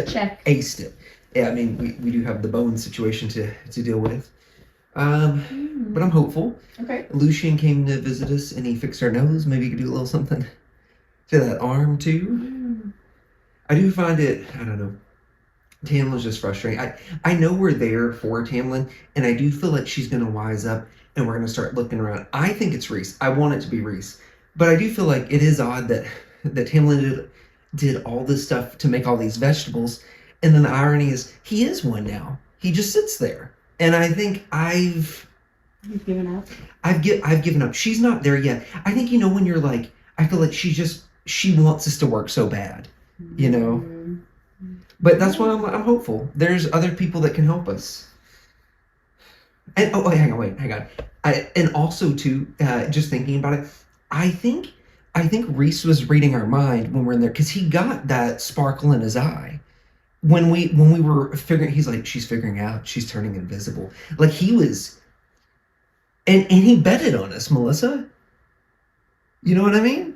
Check. aced it. Yeah, I mean, we do have the bone situation to deal with. But I'm hopeful. Okay. Lucian came to visit us and he fixed our nose. Maybe he could do a little something to that arm too. I do find it, I don't know. Tamlin's just frustrating. I know we're there for Tamlin, and I do feel like she's going to wise up and we're going to start looking around. I think it's Reese. I want it to be Reese. But I do feel like it is odd that Tamlin did all this stuff to make all these vegetables. And then the irony is he is one now. He just sits there. And I think You've given up? I've given up. She's not there yet. I think, when you're like, I feel like she wants us to work so bad, But that's why I'm hopeful. There's other people that can help us. And hang on. And also too, just thinking about it, I think Reese was reading our mind when we're in there because he got that sparkle in his eye when we were figuring. He's like, she's figuring out, she's turning invisible. Like he was, and he betted on us, Melissa. You know what I mean?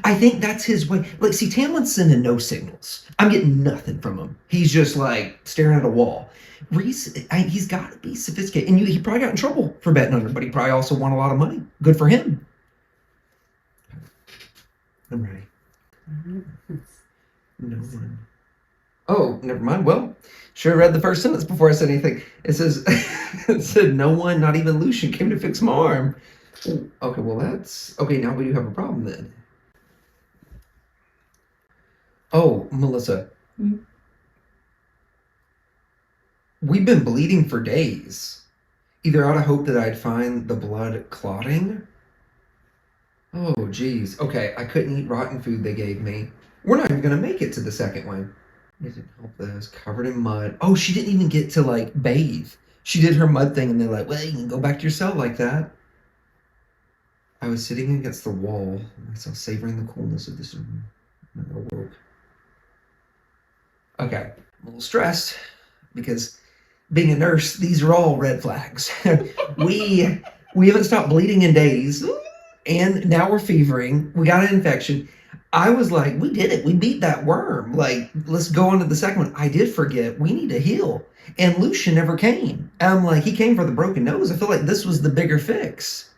I think that's his way. Like, see, Tamlin's sending no signals. I'm getting nothing from him. He's just like staring at a wall. Reese, he's got to be sophisticated. And he probably got in trouble for betting on her, but he probably also won a lot of money. Good for him. I'm ready. No one. Oh, never mind. Well, sure read the first sentence before I said anything. It says, it said, no one, not even Lucian, came to fix my arm. Okay, well that's, okay, now we do have a problem then. Oh, Melissa. We've been bleeding for days. Either out of hope that I'd find the blood clotting. Oh, geez. Okay, I couldn't eat rotten food they gave me. We're not even going to make it to the second one. It didn't help that I was covered in mud. Oh, she didn't even get to, like, bathe. She did her mud thing, and they're like, well, you can go back to your cell like that. I was sitting against the wall, myself savoring the coolness of this room. And I awoke. Okay, I'm a little stressed because being a nurse, these are all red flags. we haven't stopped bleeding in days, and now we're fevering. We got an infection. I was like, we did it. We beat that worm. Like, let's go on to the second one. I did forget. We need to heal. And Lucian never came. I'm like, he came for the broken nose. I feel like this was the bigger fix.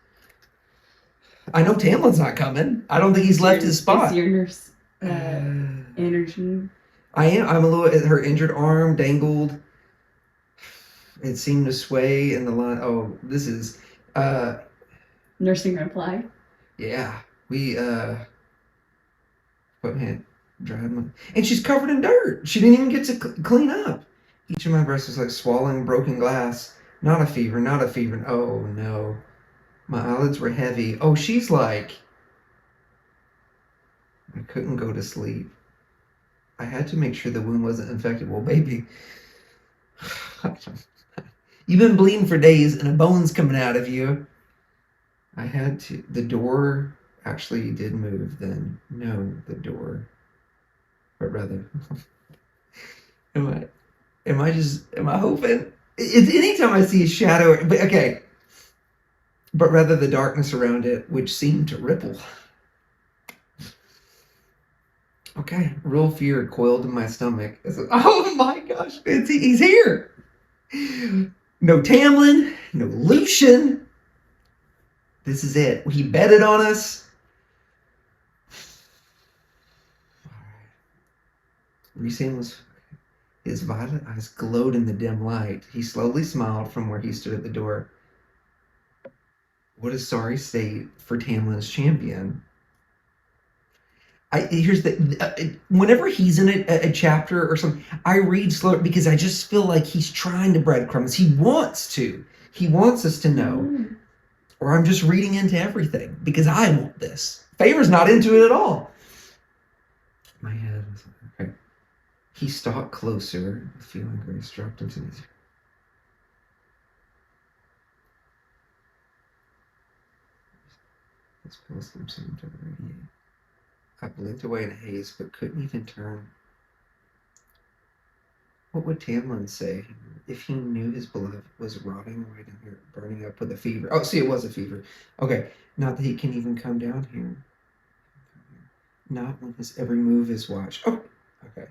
I know Tamlin's not coming. I don't think he's left his spot. It's your nurse energy. I'm a little, her injured arm dangled. It seemed to sway in the line. Oh, this is, nursing reply. Yeah. We, put my hand, dried my, and she's covered in dirt. She didn't even get to clean up. Each of my breasts was like swallowing broken glass. Not a fever. Oh, no. My eyelids were heavy. Oh, she's like, I couldn't go to sleep. I had to make sure the wound wasn't infected. Well, baby, you've been bleeding for days and a bone's coming out of you. I had to. The door actually did move then. No, the door. But rather, am I hoping? It's anytime I see a shadow, but okay. But rather the darkness around it, which seemed to ripple. Okay, real fear coiled in my stomach. Oh my gosh, he's here. No Tamlin, no Lucian. This is it. He betted on us. His violet eyes glowed in the dim light. He slowly smiled from where he stood at the door. What a sorry state for Tamlin's champion. Whenever he's in a chapter or something, I read slow because I just feel like he's trying to breadcrumbs. He wants to. He wants us to know. Or I'm just reading into everything because I want this. Favor's not into it at all. My head was okay. He stalked closer, feeling grace dropped into his. His pulse seemed to radiate. I blinked away in a haze, but couldn't even turn. What would Tamlin say if he knew his beloved was rotting right in here, burning up with a fever? Oh, see, it was a fever. Okay, not that he can even come down here. Not when his every move is watched. Oh, okay.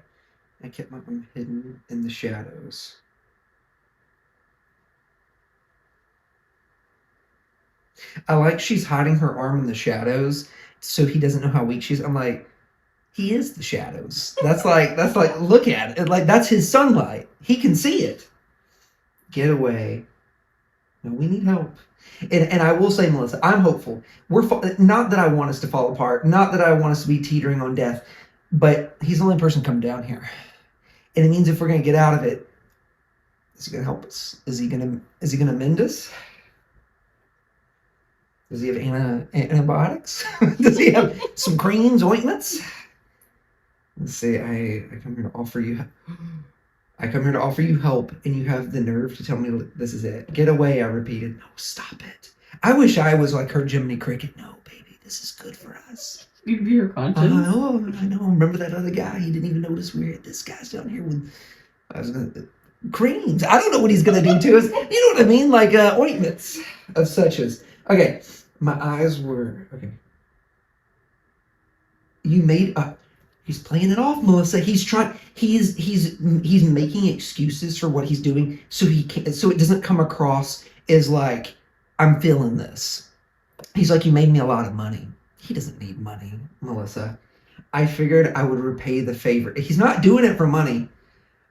I kept my arm hidden in the shadows. I like she's hiding her arm in the shadows so he doesn't know how weak she is. I'm like, he is the shadows. That's like, look at it. Like, that's his sunlight. He can see it. Get away. No, we need help. And I will say, Melissa, I'm hopeful. Not that I want us to fall apart, not that I want us to be teetering on death, but he's the only person coming down here. And it means if we're going to get out of it, is he going to help us? Is he going to mend us? Does he have antibiotics? Does he have some creams, ointments? Let's see, I come here to offer you. I come here to offer you help, and you have the nerve to tell me this is it. Get away, I repeated. No, stop it. I wish I was like her Jiminy Cricket. No, baby, this is good for us. You'd be your conscience. I know. Remember that other guy? He didn't even notice this guy's down here with creams. I don't know what he's going to do to us. You know what I mean? Like ointments of such as. Okay, my eyes were... Okay. You made... He's playing it off, Melissa. He's making excuses for what he's doing so it doesn't come across as like, I'm feeling this. He's like, you made me a lot of money. He doesn't need money, Melissa. I figured I would repay the favor. He's not doing it for money.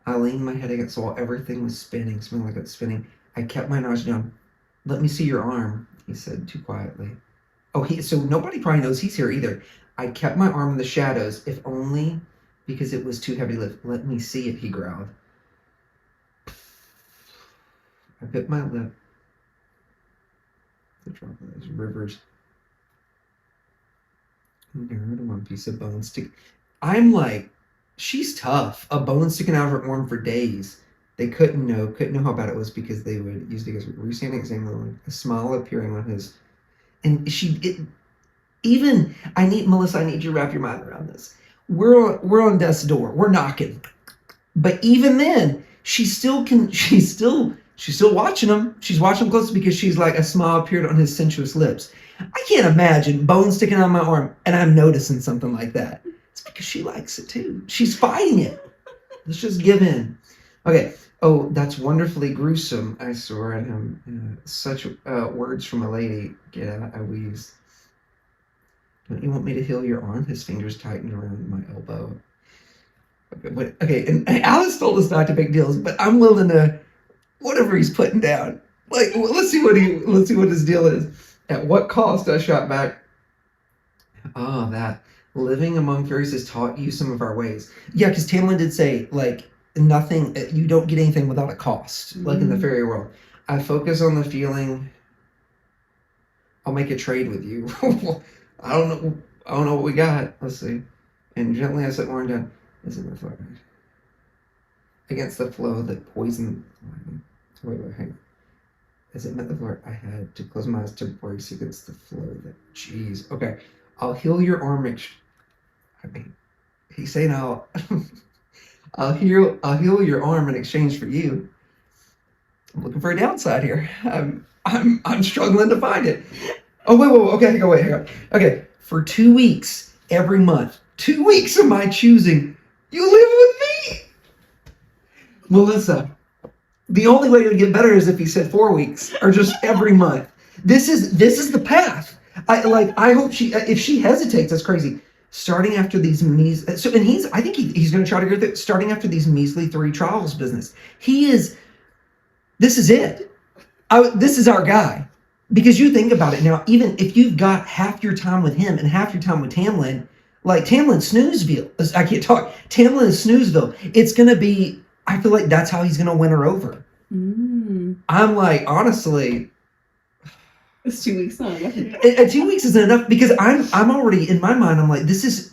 I leaned my head against the wall. Everything was spinning, like it's spinning. I kept my nose down. Let me see your arm, he said too quietly. So nobody probably knows he's here either. I kept my arm in the shadows, if only because it was too heavy to lift. Let me see it, he growled. I bit my lip. The drop of those rivers narrowed to one piece of bone stick. I'm like, she's tough. A bone sticking out of her arm for days. They couldn't know how bad it was because they would use it as a recent exam, a smile appearing on his. And Melissa, I need you to wrap your mind around this. We're on death's door. We're knocking. But even then, she's still watching him. She's watching him close because she's like, a smile appeared on his sensuous lips. I can't imagine bone sticking out of my arm and I'm noticing something like that. It's because she likes it too. She's fighting it. Let's just give in. Okay. Oh, that's wonderfully gruesome. I swore at him. Such words from a lady. Get out, I wheezed. Don't you want me to heal your arm? His fingers tightened around my elbow. Okay, and Alice told us not to make deals, but I'm willing to, whatever he's putting down. Like, let's see what his deal is. At what cost? I shot back. Oh, that living among fairies has taught you some of our ways. Yeah, because Tamlin did say like nothing. You don't get anything without a cost, like in the fairy world. I focus on the feeling. I'll make a trade with you. I don't know what we got. Let's see. And gently I set Lauren down. Isn't it fine? Against the flow that poisoned. Wait, hang on. As it met the floor, I had to close my eyes to brace against the flow that. Jeez. Okay. I'll heal your arm. He's saying I'll heal your arm in exchange for you. I'm looking for a downside here. I'm struggling to find it. Oh, wait. Okay, hang on. Okay, for 2 weeks, every month, 2 weeks of my choosing, you live with me. Melissa, the only way to get better is if he said 4 weeks, or just every month. This is the path. I hope if she hesitates, that's crazy. Starting after these I think he's going to try to go starting after these measly 3 trials business. This is it. This is our guy. Because you think about it now, even if you've got half your time with him and half your time with Tamlin, like Tamlin Snoozeville, I can't talk. Tamlin is Snoozeville. It's going to be, I feel like that's how he's going to win her over. I'm like, honestly. It's 2 weeks not enough. 2 weeks isn't enough because I'm already, in my mind, I'm like, this is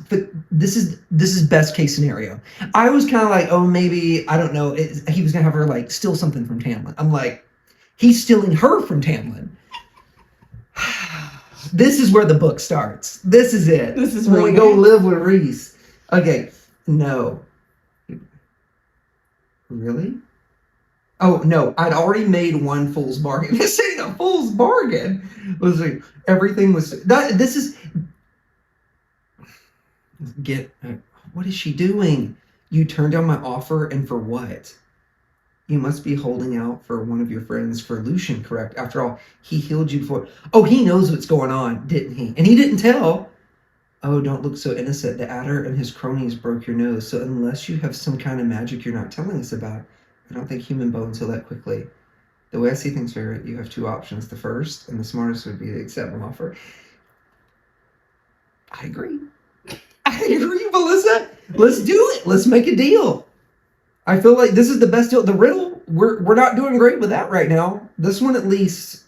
best case scenario. I was kind of like, oh, maybe, I don't know, he was going to have her like steal something from Tamlin. I'm like, he's stealing her from Tamlin. This is where the book starts. This is it. This is when we go live with Reese. Okay. No. Really? Oh, no. I'd already made one fool's bargain. This ain't a fool's bargain. Listen, everything was... What is she doing? You turned down my offer, and for what? You must be holding out for one of your friends for Lucian, correct? After all, he healed you before. Oh, he knows what's going on, didn't he? And he didn't tell. Oh, don't look so innocent. The Adder and his cronies broke your nose, so unless you have some kind of magic you're not telling us about, I don't think human bones heal that quickly. The way I see things, Sarah, you have two options. The first, and the smartest, would be to accept my offer. I agree. I agree, Melissa. Let's do it. Let's make a deal. I feel like this is the best deal. The riddle, we're not doing great with that right now. This one, at least,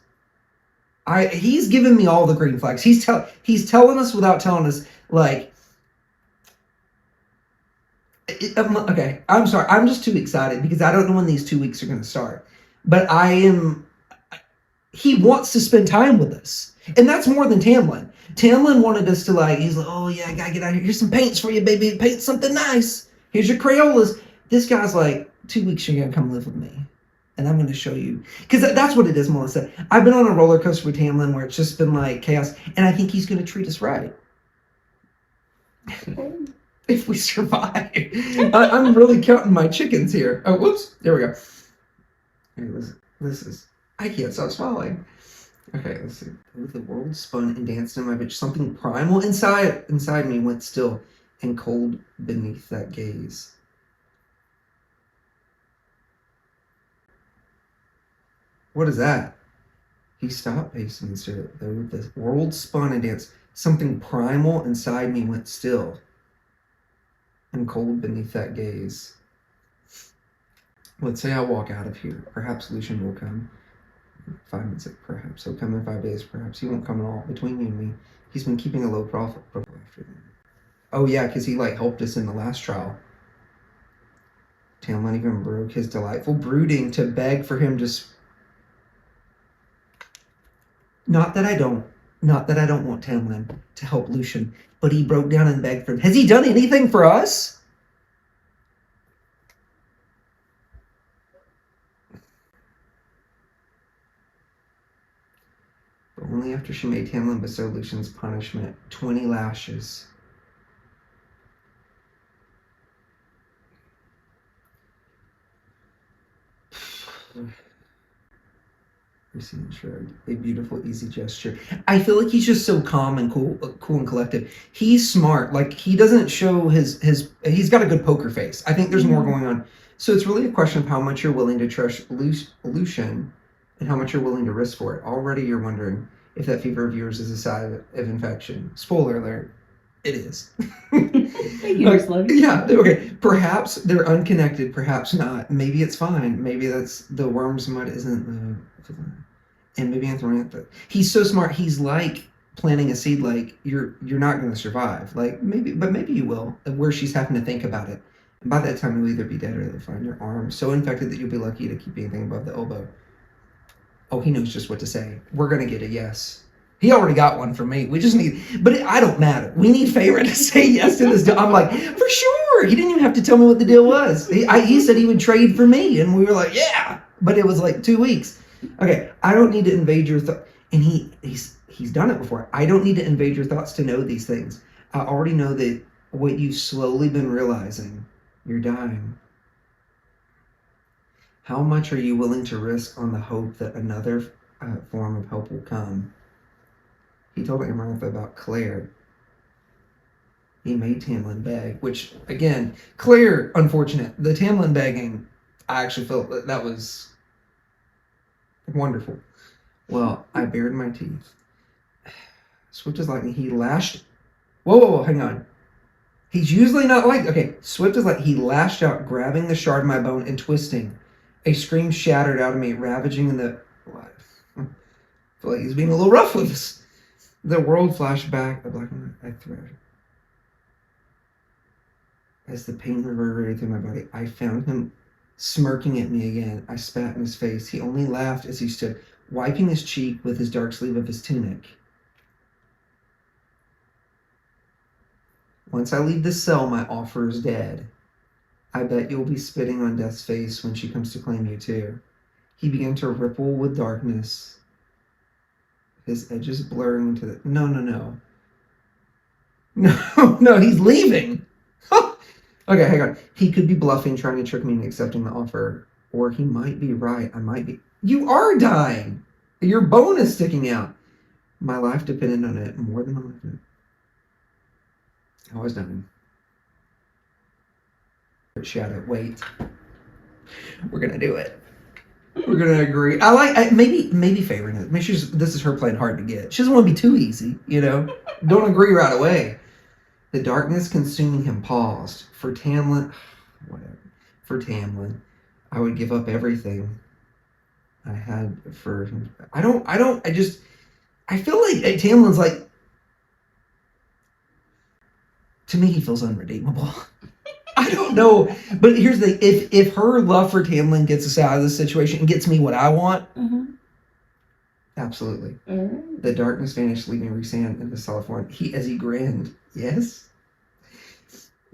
he's giving me all the green flags. He's telling us without telling us. Like, okay, I'm sorry. I'm just too excited because I don't know when these 2 weeks are going to start. But I am. He wants to spend time with us, and that's more than Tamlin. Tamlin wanted us to, like, he's like, oh yeah, I gotta get out of here. Here's some paints for you, baby. Paint something nice. Here's your Crayolas. This guy's like, 2 weeks you're gonna come live with me, and I'm gonna show you, because that's what it is, Melissa. I've been on a roller coaster with Tamlin where it's just been like chaos, and I think he's gonna treat us right if we survive. I'm really counting my chickens here. Oh, whoops! There we go. This is. I can't stop smiling. Okay, let's see. Oh, the world spun and danced in my bitch. Something primal inside me went still and cold beneath that gaze. What is that? He stopped pacing and stared at the world spun and danced. Something primal inside me went still and cold beneath that gaze. Let's say I walk out of here. Perhaps Lucian will come. 5 minutes, perhaps he'll come in 5 days. Perhaps he won't come at all. Between you and me, he's been keeping a low profile after that. Oh yeah, because he helped us in the last trial. Tamlin even broke his delightful brooding to beg for him to. Not that I don't want Tamlin to help Lucian, but he broke down and begged for him. Has he done anything for us? But only after she made Tamlin bestow Lucian's punishment, 20 lashes. A beautiful, easy gesture. I feel like he's just so calm and cool and collected. He's smart. Like, he doesn't show his. He's got a good poker face. I think there's more going on. So it's really a question of how much you're willing to trust Lucian and how much you're willing to risk for it. Already you're wondering if that fever of yours is a sign of infection. Spoiler alert. It is. Yeah, okay. Perhaps they're unconnected, perhaps not. Maybe it's fine. Maybe that's the worm's mud isn't the. And maybe I'm throwing it, but he's so smart. He's like planting a seed, like you're not going to survive. Like maybe you will. Where she's having to think about it. And by that time, you'll either be dead or they'll find your arm so infected that you'll be lucky to keep anything above the elbow. Oh, he knows just what to say. We're going to get a yes. He already got one from me. We just need, but I don't matter. We need Feyre to say yes to this deal. I'm like, for sure. He didn't even have to tell me what the deal was. He said he would trade for me, and we were like, yeah. But it was like 2 weeks. Okay, I don't need to invade your thoughts. And he's done it before. I don't need to invade your thoughts to know these things. I already know that what you've slowly been realizing, you're dying. How much are you willing to risk on the hope that another form of help will come? He told Amarantha about Claire. He made Tamlin beg, which, again, Claire, unfortunate. The Tamlin begging, I actually felt that was wonderful. Well, I bared my teeth. Swift as lightning, he lashed. Whoa, hang on. He's usually not like. Okay, swift as lightning, he lashed out, grabbing the shard of my bone and twisting. A scream shattered out of me, ravaging in the. I feel like he's being a little rough with us. The world flashed back, a black and white thread. As the pain reverberated through my body, I found him smirking at me again. I spat in his face. He only laughed as he stood, wiping his cheek with his dark sleeve of his tunic. Once I leave this cell, my offer is dead. I bet you'll be spitting on death's face when she comes to claim you too. He began to ripple with darkness, his edges blurring into the... No, he's leaving. Okay, hang on. He could be bluffing, trying to trick me into accepting the offer. Or he might be right. I might be. You are dying! Your bone is sticking out. My life depended on it more than on it. I was dying. Shadow, wait. We're gonna do it. We're gonna agree. Maybe favoring it. Maybe this is her playing hard to get. She doesn't want to be too easy, you know? Don't agree right away. The darkness consuming him paused. For Tamlin, whatever. For Tamlin, I would give up everything I had for him. I feel like Tamlin's like, to me, he feels unredeemable. I don't know. But here's the thing. If her love for Tamlin gets us out of this situation and gets me what I want, absolutely. Right. The darkness vanished, leaving Rhysand in the solid form. As he grinned. Yes?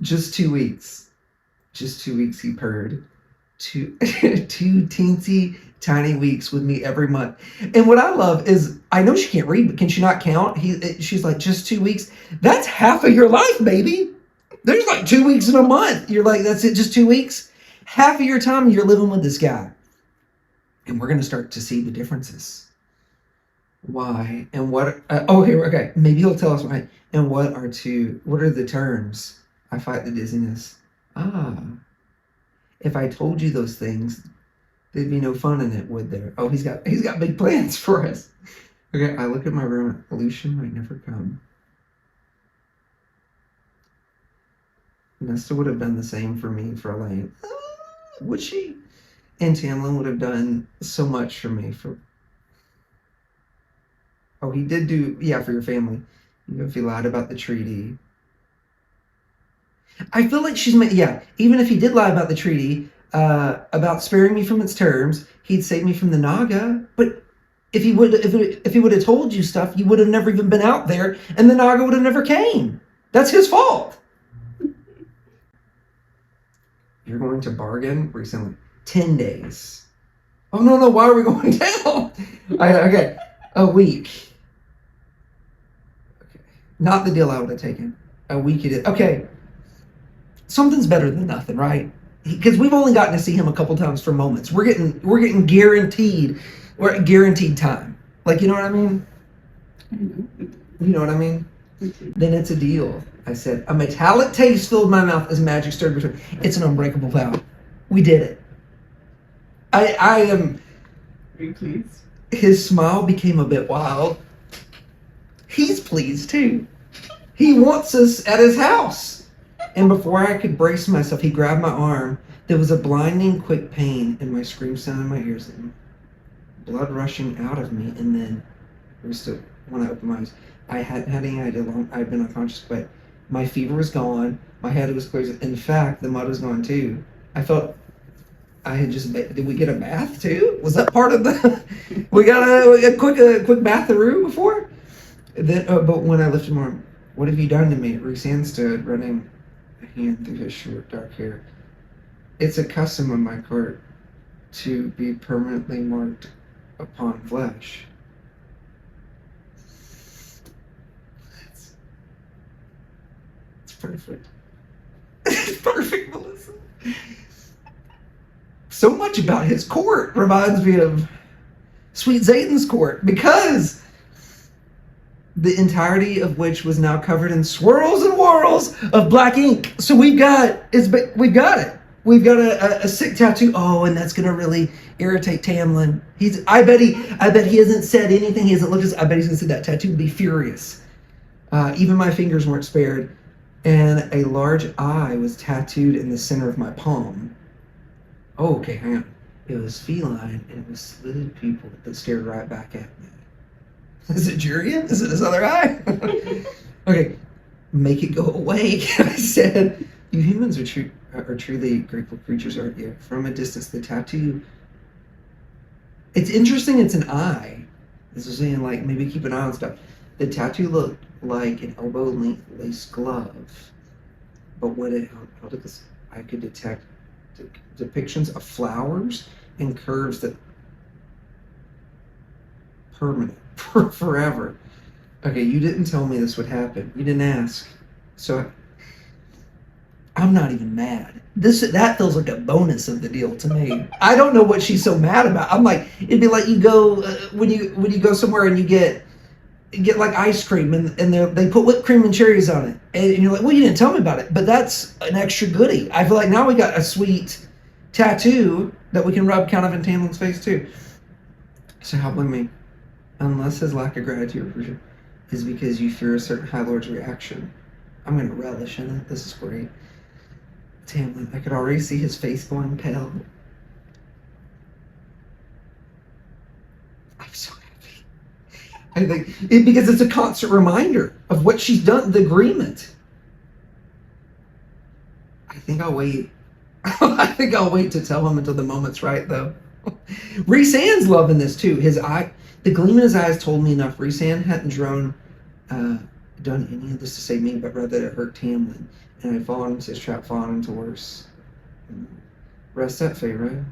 Just 2 weeks. Just 2 weeks, he purred. Two teensy tiny weeks with me every month. And what I love is, I know she can't read, but can she not count? She's like, just 2 weeks? That's half of your life, baby. There's like 2 weeks in a month. You're like, that's it, just 2 weeks? Half of your time you're living with this guy. And we're going to start to see the differences. Why? And what? Okay. Maybe he'll tell us why. And what are the terms? I fight the dizziness. If I told you those things, there'd be no fun in it, would there? Oh, he's got big plans for us. Okay, I look at my room. Lucian might never come. Nesta would have done the same for me for Elaine. Would she? And Tamlin would have done so much for me. He did do, for your family. Even if he lied about the treaty. I feel like even if he did lie about the treaty, about sparing me from its terms, he'd save me from the Naga. But if he would have told you stuff, you would have never even been out there, and the Naga would have never came. That's his fault. You're going to bargain recently. 10 days. Oh, no, why are we going down? Okay, a week. Okay, not the deal I would have taken. A week it is. Okay, something's better than nothing, right? Because we've only gotten to see him a couple times for moments. We're getting guaranteed time. Like, you know what I mean? You know what I mean? Then it's a deal. I said, a metallic taste filled my mouth as magic stirred between. It's an unbreakable vow. We did it. I am. Are you pleased? His smile became a bit wild. He's pleased too. He wants us at his house. And before I could brace myself, he grabbed my arm. There was a blinding, quick pain, and my scream sounded in my ears. Blood rushing out of me, and then when I opened my eyes, I hadn't had any idea long. I'd been unconscious, but my fever was gone. My head was clear. In fact, the mud was gone too. I felt I had just. Did we get a bath too? Was that part of the? we got a quick batharoo before. Then, but when I lifted my arm, what have you done to me? Rhysand stood, running a hand through his short dark hair. It's a custom of my court to be permanently marked upon flesh. It's perfect. It's perfect, Melissa. So much about his court reminds me of Sweet Zayden's court, because the entirety of which was now covered in swirls and whirls of black ink. So we've got it. We've got a sick tattoo. Oh, and that's gonna really irritate Tamlin. I bet he hasn't said anything. He hasn't looked at. I bet he's gonna say that tattoo would be furious. Even my fingers weren't spared, and a large eye was tattooed in the center of my palm. Oh, okay, hang on. It was feline, and it was slitted pupil that stared right back at me. Is it Jurian? Is it his other eye? Okay, make it go away. I said, you humans are truly grateful creatures, aren't you? From a distance, the tattoo. It's interesting. It's an eye. This is saying, like, maybe keep an eye on stuff. The tattoo looked like an elbow-length lace glove, but when it held up, I could detect depictions of flowers and curves that permanent for forever. Okay, you didn't tell me this would happen. You didn't ask. So I'm not even mad. That feels like a bonus of the deal to me. I don't know what she's so mad about. I'm like, it'd be like you go when you go somewhere and you get like ice cream and they put whipped cream and cherries on it, and you're like, well, you didn't tell me about it, but that's an extra goodie. I feel like now we got a sweet tattoo that we can rub kind of in Tamlin's face too. So help me, unless his lack of gratitude is because you fear a certain High Lord's reaction. I'm gonna relish in it. This is great. Tamlin, I could already see his face going pale. I'm so happy. I think because it's a constant reminder of what she's done, the agreement. I think I'll wait. I think I'll wait to tell him until the moment's right, though. Rhysand's loving this too. The gleam in his eyes told me enough. Rhysand hadn't done any of this to save me, but rather to hurt Tamlin, and I'd fallen into his trap, fallen into worse. Rest up, Pharaoh.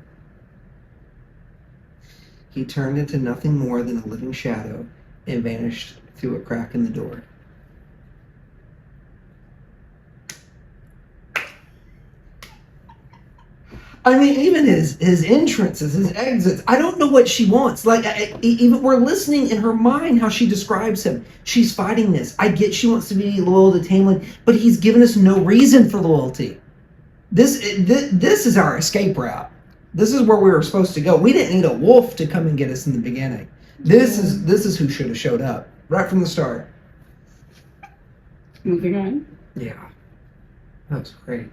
He turned into nothing more than a living shadow and vanished through a crack in the door. I mean, even his entrances, his exits, I don't know what she wants. Like, even we're listening in her mind how she describes him. She's fighting this. I get she wants to be loyal to Tamlin, but he's given us no reason for loyalty. This is our escape route. This is where we were supposed to go. We didn't need a wolf to come and get us in the beginning. This is who should have showed up right from the start. Moving on. Yeah, that was great.